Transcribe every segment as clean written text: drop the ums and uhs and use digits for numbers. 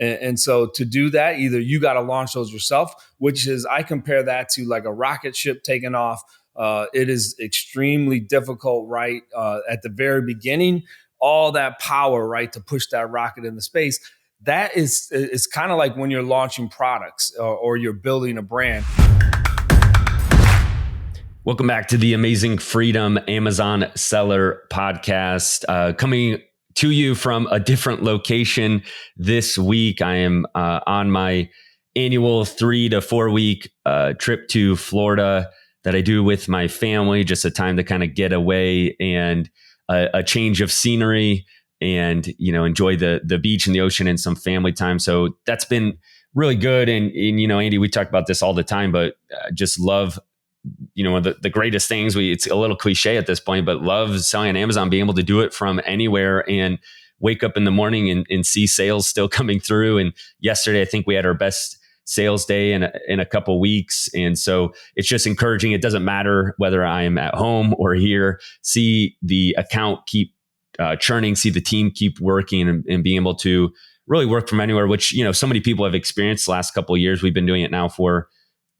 And so to do that, either you got to launch those yourself, which is, I compare that to like a rocket ship taking off. It is extremely difficult, right? At the very beginning, all that power, right, to push that rocket into space. That is, it's kind of like when you're launching products or you're building a brand. Welcome back to the Amazing Freedom Amazon Seller Podcast. Coming to you from a different location this week. I am on my annual 3 to 4 week trip to Florida that I do with my family, just a time to kind of get away and a change of scenery and, enjoy the beach and the ocean and some family time. So that's been really good. And Andy, we talk about this all the time, but just love, the greatest things. It's a little cliche at this point, but love selling on Amazon, being able to do it from anywhere and wake up in the morning and see sales still coming through. And yesterday, I think we had our best sales day in a couple weeks. And so it's just encouraging. It doesn't matter whether I'm at home or here, see the account keep churning, see the team keep working and being able to really work from anywhere, which, so many people have experienced the last couple of years. We've been doing it now for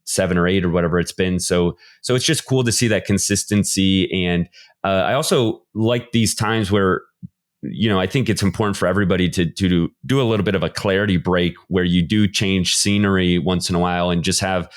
7 or 8 or whatever it's been. So it's just cool to see that consistency. And I also like these times where, I think it's important for everybody to do a little bit of a clarity break where you do change scenery once in a while and just have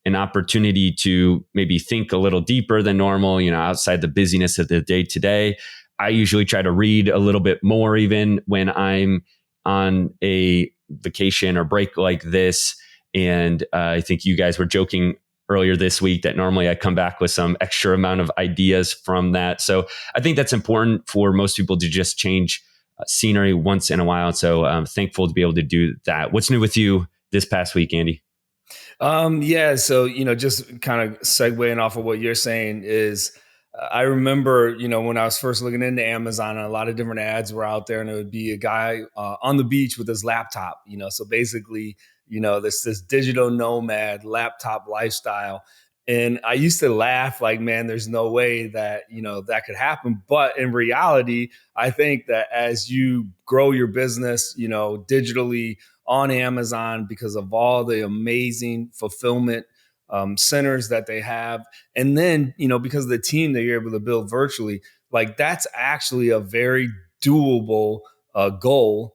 an opportunity to maybe think a little deeper than normal, outside the busyness of the day to day. I usually try to read a little bit more even when I'm on a vacation or break like this. And I think you guys were joking earlier this week that normally I come back with some extra amount of ideas from that. So I think that's important for most people to just change scenery once in a while. And so I'm thankful to be able to do that. What's new with you this past week, Andy? Yeah. So, just kind of segueing off of what you're saying is, I remember, when I was first looking into Amazon, and a lot of different ads were out there, and it would be a guy on the beach with his laptop, so basically, this digital nomad laptop lifestyle. And I used to laugh like, man, there's no way that, that could happen. But in reality, I think that as you grow your business, digitally on Amazon, because of all the amazing fulfillment centers that they have. And then, because of the team that you're able to build virtually, like that's actually a very doable goal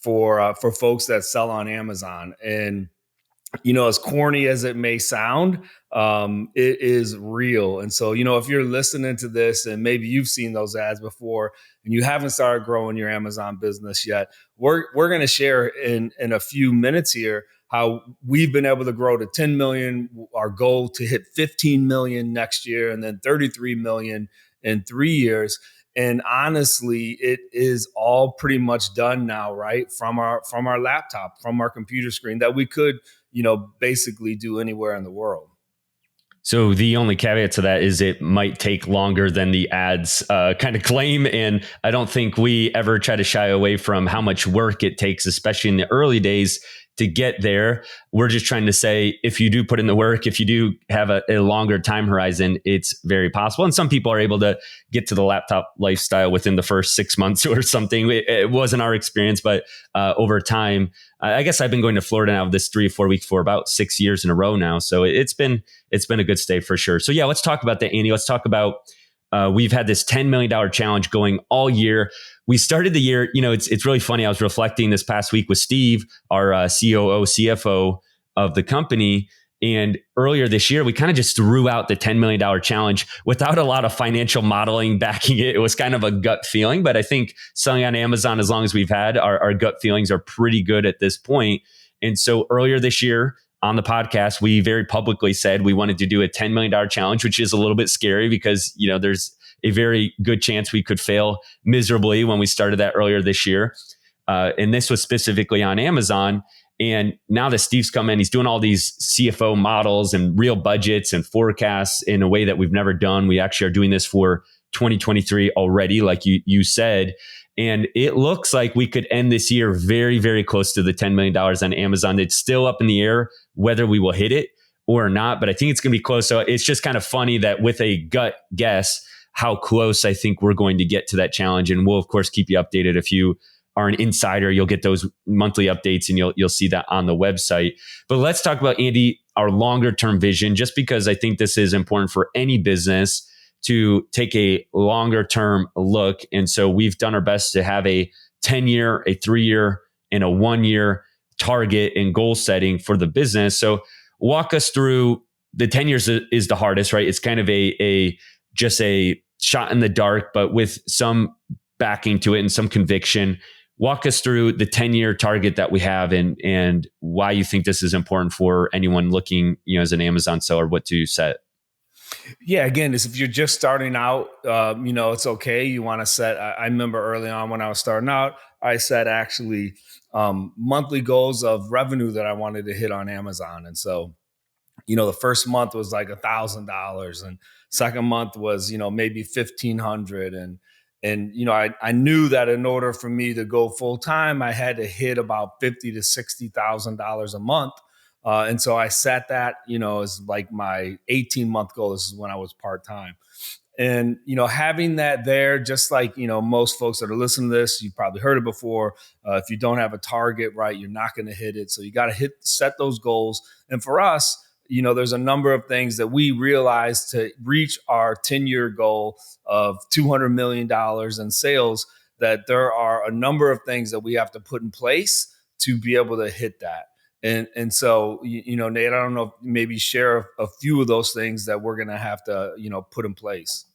for folks that sell on Amazon. And, as corny as it may sound, it is real. And so, if you're listening to this and maybe you've seen those ads before and you haven't started growing your Amazon business yet, we're going to share in a few minutes here how we've been able to grow to 10 million, our goal to hit 15 million next year, and then 33 million in 3 years. And honestly, it is all pretty much done now, right? From our laptop, from our computer screen that we could, basically do anywhere in the world. So the only caveat to that is it might take longer than the ads kind of claim. And I don't think we ever try to shy away from how much work it takes, especially in the early days, to get there. We're just trying to say, if you do put in the work, if you do have a longer time horizon, it's very possible. And some people are able to get to the laptop lifestyle within the first 6 months or something. It wasn't our experience, but over time, I guess I've been going to Florida now this 3 or 4 weeks for about 6 years in a row now. So it's been a good stay for sure. So yeah, let's talk about that, Andy. Let's talk about we've had this $10 million challenge going all year. We started the year, it's really funny. I was reflecting this past week with Steve, our COO, CFO of the company. And earlier this year, we kind of just threw out the $10 million challenge without a lot of financial modeling backing it. It was kind of a gut feeling. But I think selling on Amazon, as long as we've had, our gut feelings are pretty good at this point. And so earlier this year, on the podcast, we very publicly said we wanted to do a $10 million challenge, which is a little bit scary because, there's a very good chance we could fail miserably when we started that earlier this year. And this was specifically on Amazon. And now that Steve's come in, he's doing all these CFO models and real budgets and forecasts in a way that we've never done. We actually are doing this for 2023 already, like you said. And it looks like we could end this year very, very close to the $10 million on Amazon. It's still up in the air whether we will hit it or not, but I think it's going to be close. So it's just kind of funny that with a gut guess, how close I think we're going to get to that challenge. And we'll, of course, keep you updated if you are an insider, you'll get those monthly updates and you'll see that on the website. But let's talk about, Andy, our longer term vision, just because I think this is important for any business to take a longer term look. And so we've done our best to have a 10-year, a 3-year, and a 1-year target and goal setting for the business. So walk us through. The 10 years is the hardest, right? It's kind of just a shot in the dark, but with some backing to it and some conviction. Walk us through the 10-year target that we have and why you think this is important for anyone looking, as an Amazon seller, what to set. Yeah, again, if you're just starting out, it's okay. You want to set. I remember early on when I was starting out, I set actually monthly goals of revenue that I wanted to hit on Amazon, and so the first month was like $1,000, and second month was maybe 1,500, and I knew that in order for me to go full time, I had to hit about $50,000 to $60,000 a month. And so I set that, as like my 18-month goal. This is when I was part-time. And, having that there, just like, most folks that are listening to this, you've probably heard it before. If you don't have a target, right, you're not going to hit it. So you got to set those goals. And for us, there's a number of things that we realized to reach our 10-year goal of $200 million in sales, that there are a number of things that we have to put in place to be able to hit that. And so, Nate, I don't know, maybe share a few of those things that we're going to have to, put in place.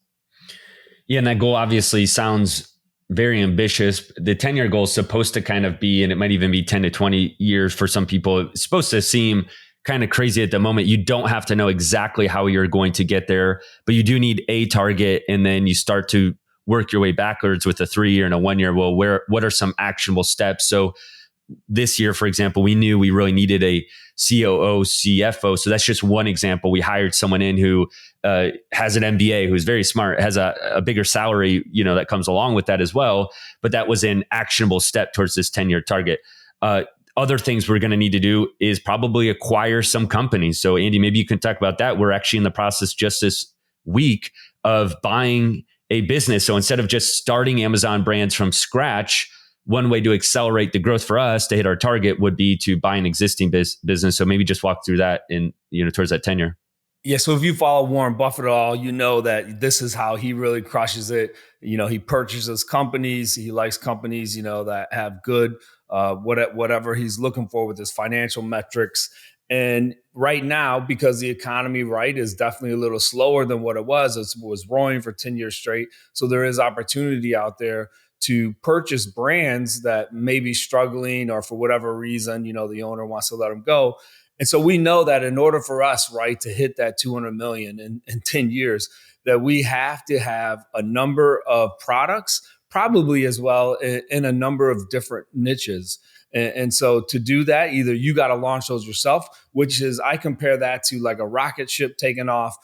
Yeah. And that goal obviously sounds very ambitious. The 10-year goal is supposed to kind of be, and it might even be 10 to 20 years for some people. It's supposed to seem kind of crazy at the moment. You don't have to know exactly how you're going to get there, but you do need a target. And then you start to work your way backwards with a 3-year and a 1-year. Well, what are some actionable steps? So this year, for example, we knew we really needed a COO, CFO. So that's just one example. We hired someone in who has an MBA, who's very smart, has a bigger salary, that comes along with that as well. But that was an actionable step towards this 10-year target. Other things we're going to need to do is probably acquire some companies. So Andy, maybe you can talk about that. We're actually in the process just this week of buying a business. So instead of just starting Amazon brands from scratch, one way to accelerate the growth for us to hit our target would be to buy an existing business. So maybe just walk through that in, towards that tenure. Yeah. So if you follow Warren Buffett at all, you know that this is how he really crushes it. He purchases companies. He likes companies, that have good, whatever he's looking for with his financial metrics. And right now, because the economy, right, is definitely a little slower than what it was. It was roaring for 10 years straight. So there is opportunity out there to purchase brands that may be struggling, or for whatever reason, the owner wants to let them go. And so we know that in order for us, right, to hit that 200 million in 10 years, that we have to have a number of products, probably as well in a number of different niches. And so to do that, either you got to launch those yourself, which is, I compare that to like a rocket ship taking off.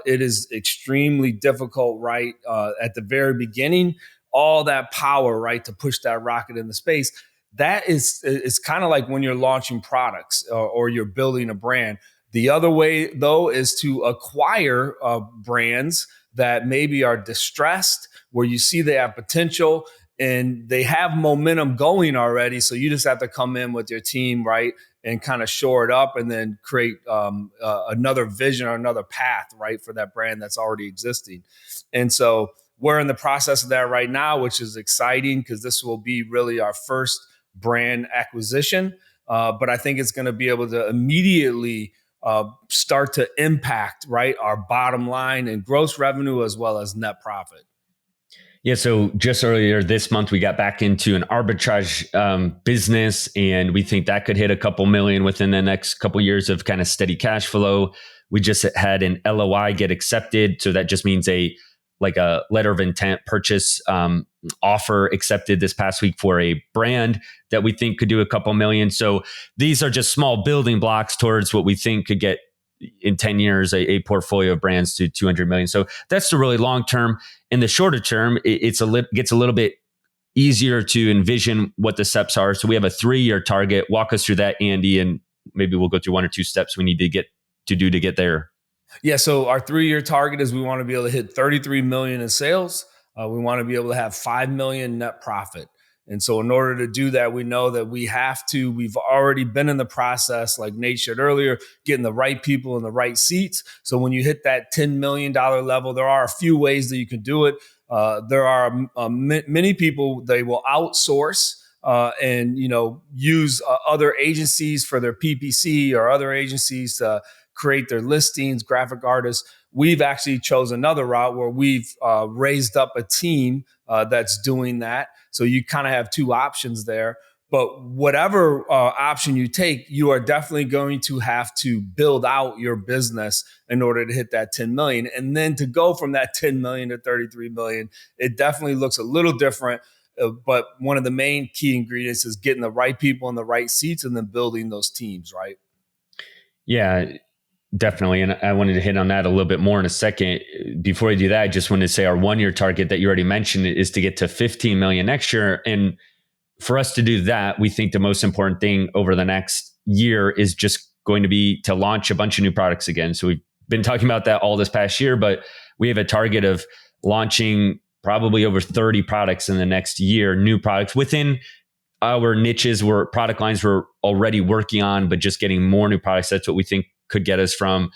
It is extremely difficult, right, at the very beginning, all that power, right, to push that rocket into space. That is kind of like when you're launching products or you're building a brand. The other way, though, is to acquire brands that maybe are distressed, where you see they have potential and they have momentum going already. So you just have to come in with your team, right, and kind of shore it up and then create another vision or another path, right, for that brand that's already existing. And so we're in the process of that right now, which is exciting because this will be really our first brand acquisition. But I think it's going to be able to immediately start to impact, right, our bottom line and gross revenue as well as net profit. Yeah. So just earlier this month, we got back into an arbitrage business, and we think that could hit a couple million within the next couple of years of kind of steady cash flow. We just had an LOI get accepted. So that just means a letter of intent purchase offer accepted this past week for a brand that we think could do a couple million. So these are just small building blocks towards what we think could get in 10 years, a portfolio of brands to 200 million. So that's the really long term. In the shorter term, gets a little bit easier to envision what the steps are. So we have a 3-year target. Walk us through that, Andy, and maybe we'll go through 1 or 2 steps we need to get there. Yeah. So our 3-year target is we want to be able to hit 33 million in sales. We want to be able to have 5 million net profit. And so in order to do that, we know that we've already been in the process, like Nate shared earlier, getting the right people in the right seats. So when you hit that $10 million level, there are a few ways that you can do it. There are many people, they will outsource and use other agencies for their PPC or other agencies to create their listings, graphic artists. We've actually chosen another route where we've raised up a team that's doing that. So you kind of have two options there. But whatever option you take, you are definitely going to have to build out your business in order to hit that 10 million. And then to go from that 10 million to 33 million, it definitely looks a little different. But one of the main key ingredients is getting the right people in the right seats and then building those teams, right? Yeah, definitely. And I wanted to hit on that a little bit more in a second. Before I do that, I just wanted to say our 1 year target that you already mentioned is to get to 15 million next year. And for us to do that, we think the most important thing over the next year is just going to be to launch a bunch of new products again. So we've been talking about that all this past year, but we have a target of launching probably over 30 products in the next year, new products within our niches where product lines we're already working on, but just getting more new products. That's what we think could get us from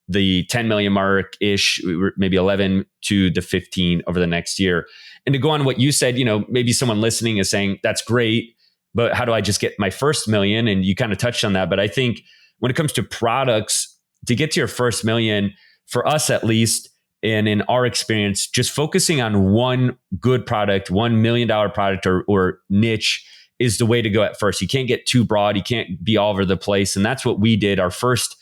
the 10 million mark ish, maybe 11 to the 15 over the next year. And to go on what you said, maybe someone listening is saying, that's great, but how do I just get my first million? And you kind of touched on that. But I think when it comes to products, to get to your first million, for us at least, and in our experience, just focusing on one good product, $1 million product or niche is the way to go at first. You can't get too broad. You can't be all over the place. And that's what we did. Our first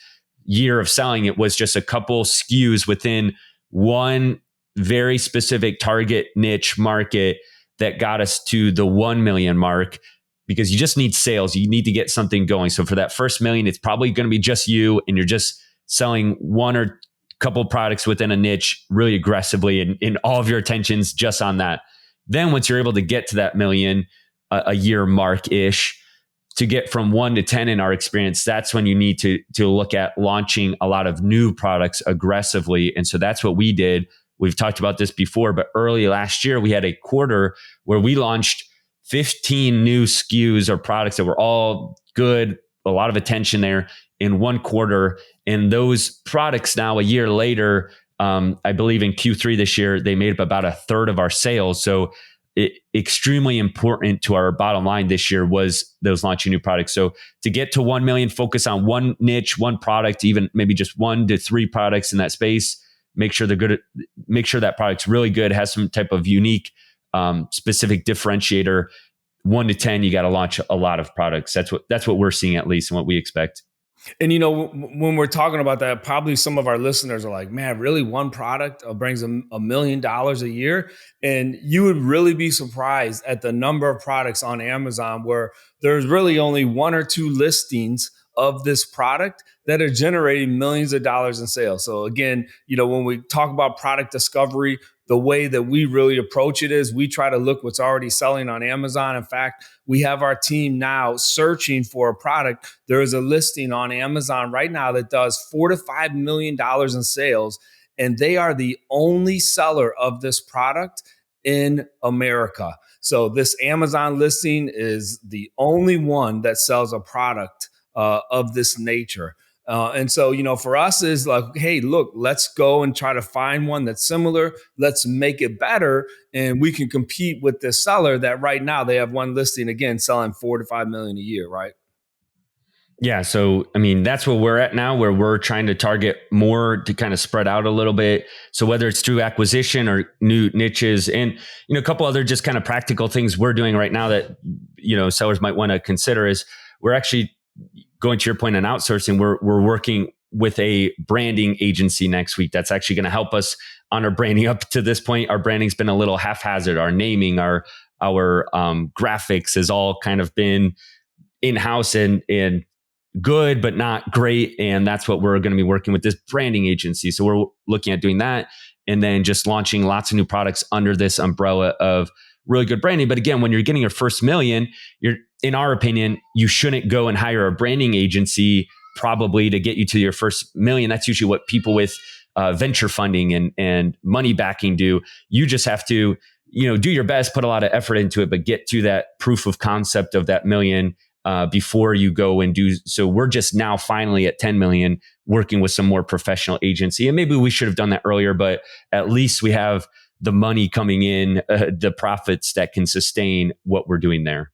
year of selling it was just a couple SKUs within one very specific target niche market that got us to the 1 million mark, because you just need sales. You need to get something going. So for that first million, it's probably going to be just you, and you're just selling one or couple products within a niche really aggressively, and all of your attention's just on that. Then once you're able to get to that million a year mark ish, to get from 1 to 10 in our experience, that's when you need to look at launching a lot of new products aggressively. And so that's what we did. We've talked about this before, but early last year, we had a quarter where we launched 15 new SKUs or products that were all good, a lot of attention there in one quarter. And those products now, a year later, I believe in Q3 this year, they made up about a third of our sales. So extremely important to our bottom line this year was those launching new products. So to get to 1 million, focus on one niche, one product, even maybe just 1 to 3 products in that space. Make sure they're good. Make sure that product's really good, has some type of unique, specific differentiator. 1 to 10, you got to launch a lot of products. That's what we're seeing, at least, and what we expect. And, when we're talking about that, probably some of our listeners are like, man, really one product brings $1 million a year? And you would really be surprised at the number of products on Amazon where there's really only 1 or 2 listings of this product that are generating millions of dollars in sales. So again, when we talk about product discovery, the way that we really approach it is we try to look what's already selling on Amazon. In fact, we have our team now searching for a product. There is a listing on Amazon right now that does $4 to $5 million in sales, and they are the only seller of this product in America. So this Amazon listing is the only one that sells a product of this nature. And so, for us is like, hey, look, let's go and try to find one that's similar. Let's make it better. And we can compete with this seller that right now they have one listing, again, selling $4 to $5 million a year, right? Yeah. So, I mean, that's where we're at now, where we're trying to target more to kind of spread out a little bit. So whether it's through acquisition or new niches and, a couple other just kind of practical things we're doing right now that, sellers might want to consider is we're actually going to your point on outsourcing. We're working with a branding agency next week that's actually going to help us on our branding. Up to this point, our branding's been a little haphazard. Our naming, our graphics has all kind of been in-house and good, but not great. And that's what we're going to be working with this branding agency. So we're looking at doing that and then just launching lots of new products under this umbrella of really good branding. But again, when you're getting your first million, in our opinion, you shouldn't go and hire a branding agency probably to get you to your first million. That's usually what people with venture funding and money backing do. You just have to do your best, put a lot of effort into it, but get to that proof of concept of that million before you go and do. So we're just now finally at 10 million, working with some more professional agency. And maybe we should have done that earlier, but at least we have the money coming in, the profits that can sustain what we're doing there.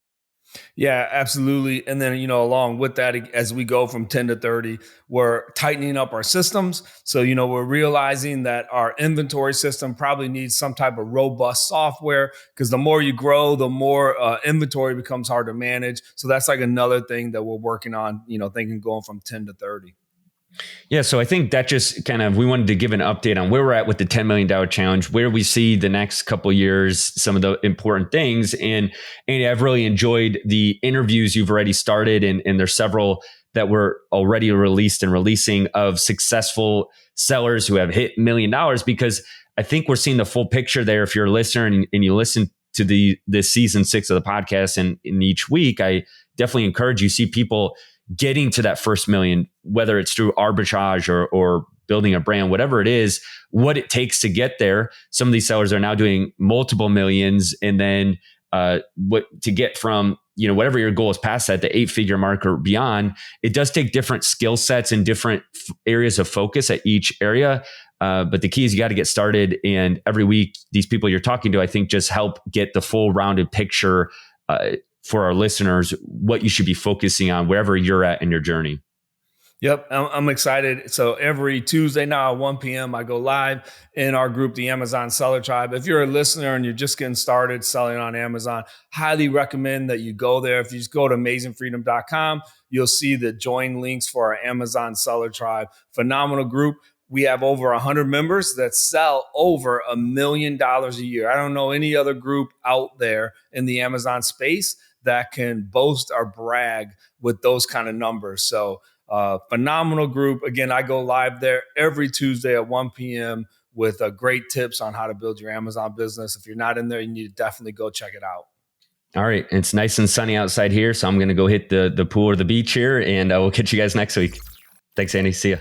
Yeah, absolutely. And then, along with that, as we go from 10 to 30, we're tightening up our systems. So, we're realizing that our inventory system probably needs some type of robust software, because the more you grow, the more inventory becomes hard to manage. So that's like another thing that we're working on, thinking going from 10 to 30. Yeah, so I think that just kind of, we wanted to give an update on where we're at with the $10 million challenge, where we see the next couple of years, some of the important things. And Andy, I've really enjoyed the interviews you've already started, and there's several that were already released and releasing of successful sellers who have hit $1 million, because I think we're seeing the full picture there. If you're a listener and you listen to this season 6 of the podcast and in each week, I definitely encourage you see people getting to that first million, whether it's through arbitrage or building a brand, whatever it is, what it takes to get there. Some of these sellers are now doing multiple millions, and then what to get from, whatever your goal is past that, the 8-figure mark or beyond. It does take different skill sets and different areas of focus at each area. But the key is you got to get started. And every week, these people you're talking to, I think, just help get the full rounded picture for our listeners, what you should be focusing on wherever you're at in your journey. Yep, I'm excited. So every Tuesday now at 1 p.m., I go live in our group, the Amazon Seller Tribe. If you're a listener and you're just getting started selling on Amazon, highly recommend that you go there. If you just go to amazingfreedom.com, you'll see the join links for our Amazon Seller Tribe. Phenomenal group. We have over 100 members that sell over $1 million a year. I don't know any other group out there in the Amazon space that can boast or brag with those kind of numbers. So phenomenal group. Again, I go live there every Tuesday at 1 p.m. with great tips on how to build your Amazon business. If you're not in there, you need to definitely go check it out. All right. It's nice and sunny outside here, so I'm going to go hit the pool or the beach here, and we'll catch you guys next week. Thanks, Andy. See ya.